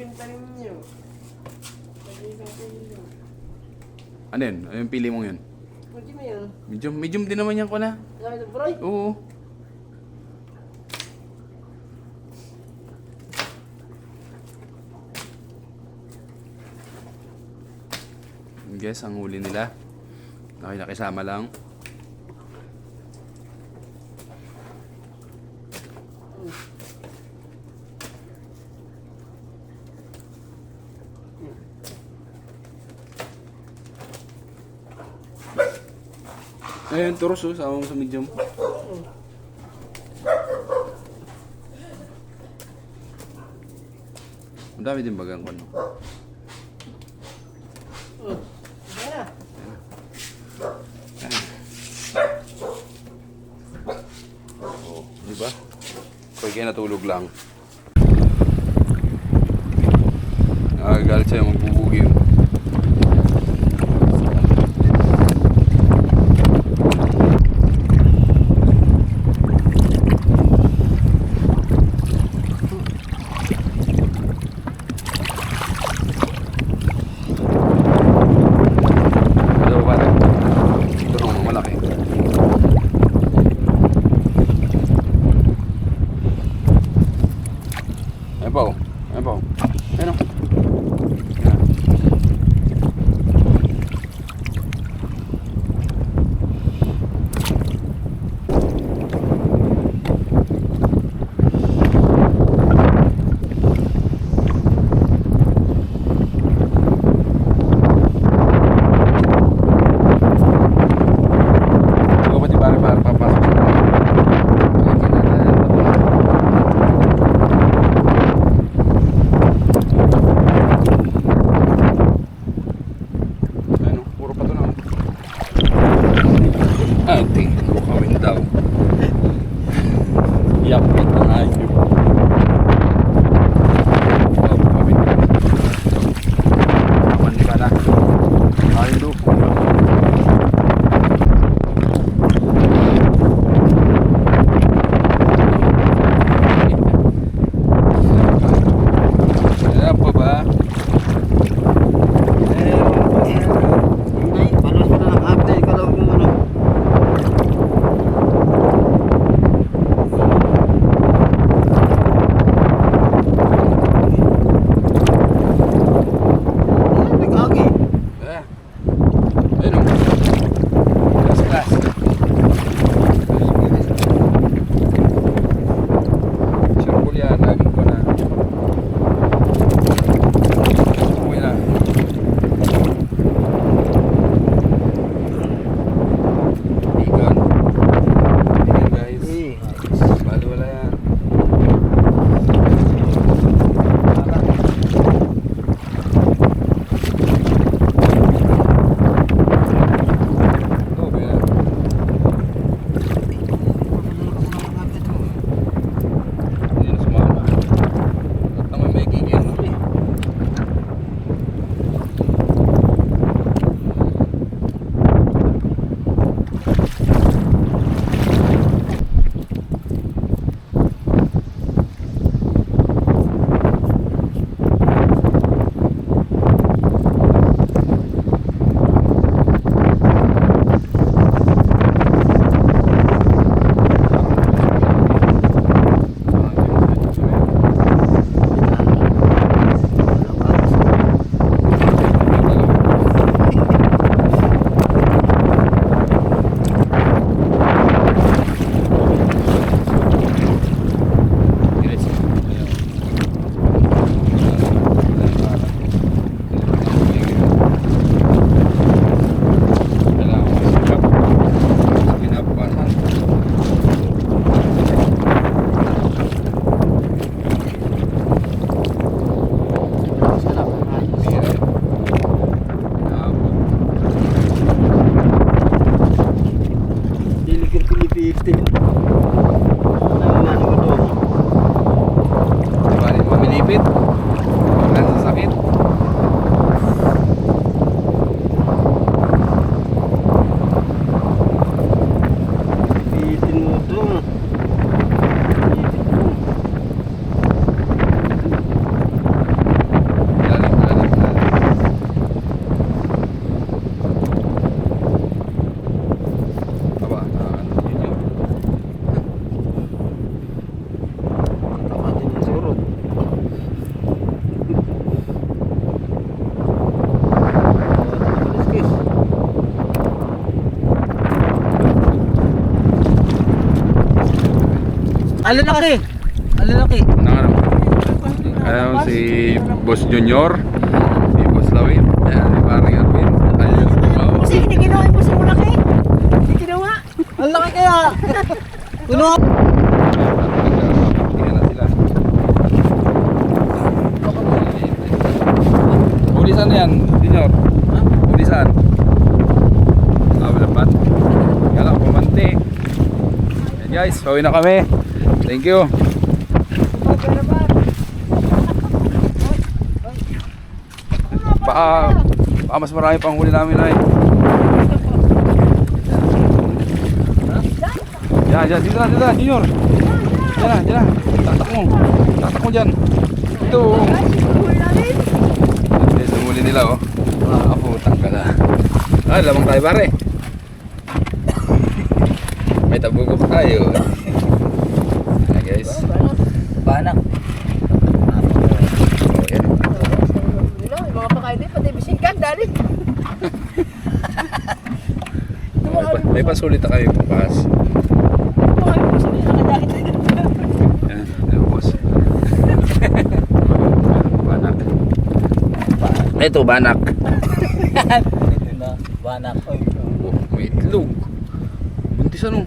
yung tanim niyo. Isang kilo. Ano yun? Ano yung pili mong yun? Pwede mo yan. Medium din naman yan ko na. Gamit ang broy? Oo. Guys, ang huli nila. Nakisama lang. Ayun, turos oh, sama mo sa medium. Ang dami din bagang ko, no? Kaya. Oh, di ba? Pag kayo natulog lang. Nakagalit sa'yo magbubugi mo. Ayan pa oh. Ayan pa oh. Ayan oh. Ikaw ba di para papasok sa Alalaki. Alalaki. Nanganap. Ayan si Boss Junior. Si Boss Lawin. Ayan, si Paring Arvin. Ayun. Wow. Kasi hindi ginawa yung puso mo laki. Hindi ginawa. Ang laki kaya. Puno. Tingnan na sila. Huli saan yan, Junior? Huli saan? Dapat. Kala ko pamante. Ayan guys, pauwi na kami. Thank you. Baka mas marami pang huli namin ay. Yan, dito na, Junior. Diyan na. Tatak mo dyan. Ito. Ito huli nila oh. Putang ka na. Ay, lamang tayo pare. May tabugok tayo. Ayan guys. Banak. Oh, yan. Yung mga pakain din, pati bisikan, dali. May pasulit na kayo bukas. Mga puso mo nakajakit. Yan, hello boss. Banak. Ito, banak. Ito na. Banak. Oy. Oh, may itlog. Buntis ano?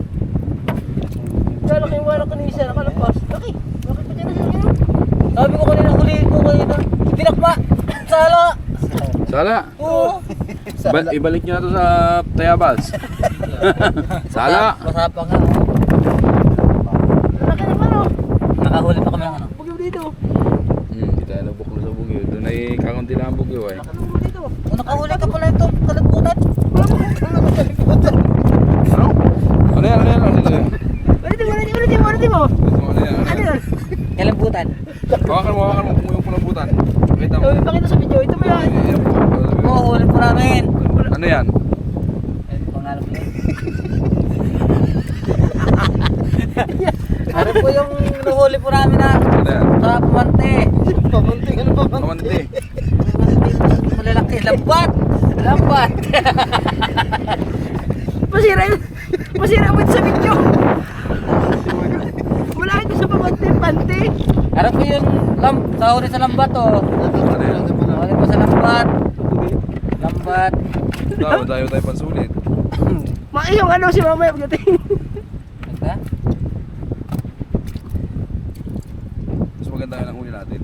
Lalaki yung wala ko ni isa, nakalapas. Laki. Bakit pa dyan na siya? Sabi ko kanina, huliin ko kanina. Tinakma. Sala. Sala. Oo. Ibalik nyo na to sa Tayabas. Sala. Masapa nga. Oh. Laki naman oh. Nakahuli pa kami ng ano. Bugyo dito. Hindi tayo nabuklo sa bugyo. Doon ay kakunti lang ang bugyo ay. Bugyo dito. Oh, nakahuli ka pala ito. Kalagputan. Ano? Ano yan? Ulitin mo. Ano yun? Kalamputan. Hawakan mo kung yung punabutan. Pakita mo. Pakita sa video. Ito mo yan. Oo, huli po namin. Ano yan? Ano pangalan mo yun? Ano po yung nahuli po namin na Ano yan? sa pamante? Kamanti. Malalaki. Lambat. Lambat. Masira mo ito sa video. Wala ito sa pamante. Ano po yung sahuli sa lambat oh. Ano yan? Sahuli po sa lambat. Lambat. Tayo pansulit. Yung ano si mamaya pagdating. Nagka? Mas maganda nga ng huli natin.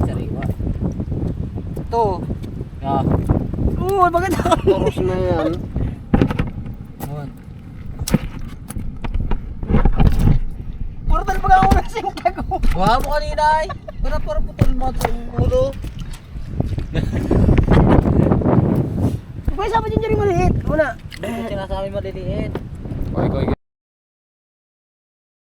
Sariwa. Ito. Yeah. Oo, maganda. Toros na yan. Puro talaga ako na singkag ko. Buha mo kanina ay. Parang putol mo sa ulo. Pwede sa amin yung maliit. Muna. Ito sinasabi maliliit. Okay.